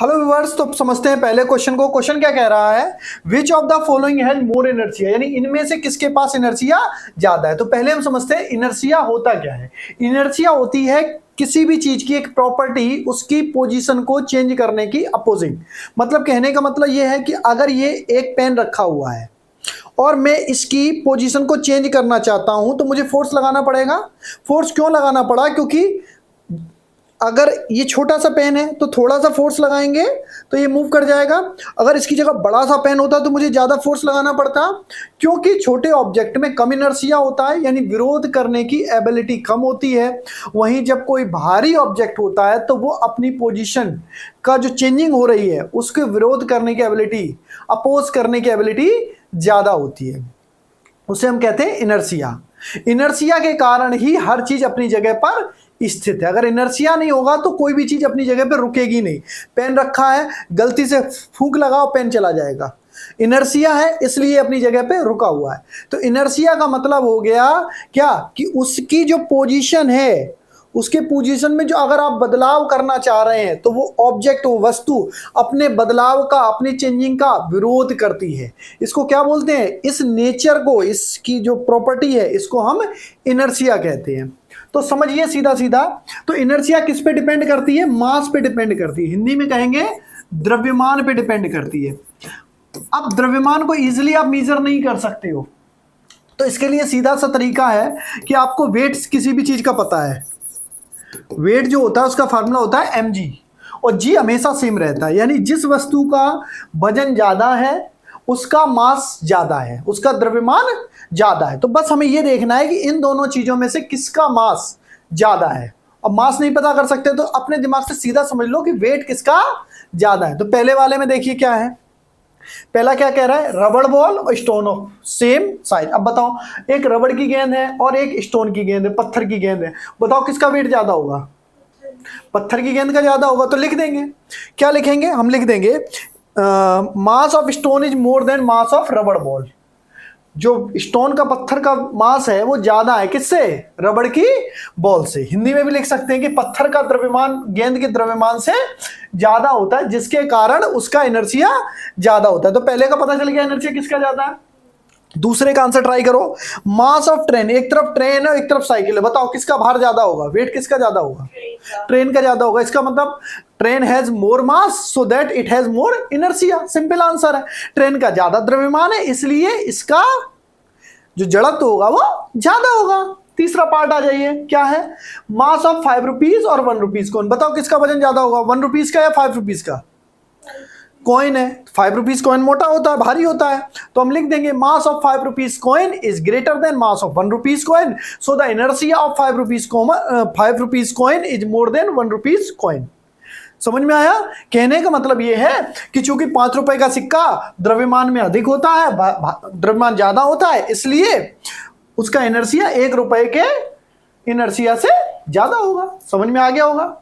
Hello viewers, तो समझते हैं पहले क्वेश्चन को। क्वेश्चन क्या कह रहा है, which of the following has more inertia, यानी इनमें से किसके पास इनर्शिया ज्यादा है। तो पहले हम समझते हैं इनर्शिया होता क्या है। इनर्शिया होती है किसी भी चीज की एक प्रॉपर्टी उसकी पोजीशन को चेंज करने की अपोजिंग। मतलब कहने का मतलब यह है कि अगर ये एक पेन रखा हुआ है और मैं इसकी पोजीशन को चेंज करना चाहता हूं तो मुझे फोर्स लगाना पड़ेगा। फोर्स क्यों लगाना पड़ा, क्योंकि अगर ये छोटा सा पेन है तो थोड़ा सा फोर्स लगाएंगे तो ये मूव कर जाएगा। अगर इसकी जगह बड़ा सा पेन होता तो मुझे ज़्यादा फोर्स लगाना पड़ता, क्योंकि छोटे ऑब्जेक्ट में कम इनर्शिया होता है, यानी विरोध करने की एबिलिटी कम होती है। वहीं जब कोई भारी ऑब्जेक्ट होता है तो वो अपनी पोजीशन का जो चेंजिंग हो रही है उसके विरोध करने की एबिलिटी, अपोज करने की एबिलिटी ज़्यादा होती है। उसे हम कहते हैं इनर्शिया। इनर्शिया के कारण ही हर चीज अपनी जगह पर स्थित है। अगर इनर्शिया नहीं होगा तो कोई भी चीज अपनी जगह पर रुकेगी नहीं। पेन रखा है, गलती से फूंक लगाओ पेन चला जाएगा। इनर्शिया है इसलिए अपनी जगह पे रुका हुआ है। तो इनर्शिया का मतलब हो गया क्या कि उसकी जो पोजीशन है, उसके पोजीशन में जो अगर आप बदलाव करना चाह रहे हैं तो वो ऑब्जेक्ट, वो वस्तु अपने बदलाव का, अपनी चेंजिंग का विरोध करती है। इसको क्या बोलते हैं, इस नेचर को, इसकी जो प्रॉपर्टी है इसको हम इनर्शिया कहते हैं। तो समझिए सीधा सीधा, तो इनर्शिया किस पे डिपेंड करती है, मास पे डिपेंड करती है। हिंदी में कहेंगे द्रव्यमान पे डिपेंड करती है। अब द्रव्यमान को इजीली आप मेजर नहीं कर सकते हो, तो इसके लिए सीधा सा तरीका है कि आपको वेट किसी भी चीज का पता है। वेट जो होता है उसका फार्मूला होता है mg, और g हमेशा सेम रहता है। यानी जिस वस्तु का वजन ज्यादा है उसका मास ज्यादा है, उसका द्रव्यमान ज्यादा है। तो बस हमें यह देखना है कि इन दोनों चीजों में से किसका मास ज्यादा है। अब मास नहीं पता कर सकते तो अपने दिमाग से सीधा समझ लो कि वेट किसका ज्यादा है। तो पहले वाले में देखिए क्या है, पहला क्या कह रहा है, रबड़ बॉल और स्टोन ऑफ सेम साइज। अब बताओ, एक रबड़ की गेंद है और एक स्टोन की गेंद है, पत्थर की गेंद है, बताओ किसका वेट ज्यादा होगा। पत्थर की गेंद का ज्यादा होगा। तो लिख देंगे, क्या लिखेंगे, हम लिख देंगे mass of stone is more then mass of रबड़ बॉल। जो स्टोन का, पत्थर का मास है वो ज्यादा है किससे, रबड़ की बॉल से। हिंदी में भी लिख सकते हैं कि पत्थर का द्रव्यमान गेंद के द्रव्यमान से ज्यादा होता है, जिसके कारण उसका इनर्शिया ज्यादा होता है। तो पहले का पता चल गया इनर्शिया किसका ज्यादा है। दूसरे का आंसर ट्राई करो, मास ऑफ ट्रेन, एक तरफ ट्रेन है एक तरफ साइकिल है, बताओ किसका भार ज्यादा होगा, वेट किसका ज्यादा होगा, ट्रेन का ज्यादा होगा। इसका मतलब train has more mass so that it has more inertia. Simple answer है, ट्रेन का ज्यादा द्रव्यमान है इसलिए इसका जो जड़त्व होगा वो ज्यादा होगा। तीसरा पार्ट आ जाइए, क्या है, मास ऑफ 5 रुपीज और 1 रुपीज कॉइन, बताओ किसका वजन ज्यादा होगा, 1 रुपीज का या 5 रुपीज का। कॉइन है, 5 रुपीज कॉइन मोटा होता है, भारी होता है, तो हम लिख देंगे mass of 5 rupees coin is greater then mass of 1 rupees coin, so the inertia of 5 rupees coin is more than 1 rupees coin. समझ में आया। कहने का मतलब यह है कि चूंकि 5 रुपए का सिक्का द्रव्यमान में अधिक होता है, द्रव्यमान ज्यादा होता है, इसलिए उसका इनर्शिया 1 रुपए के इनर्शिया से ज्यादा होगा। समझ में आ गया होगा।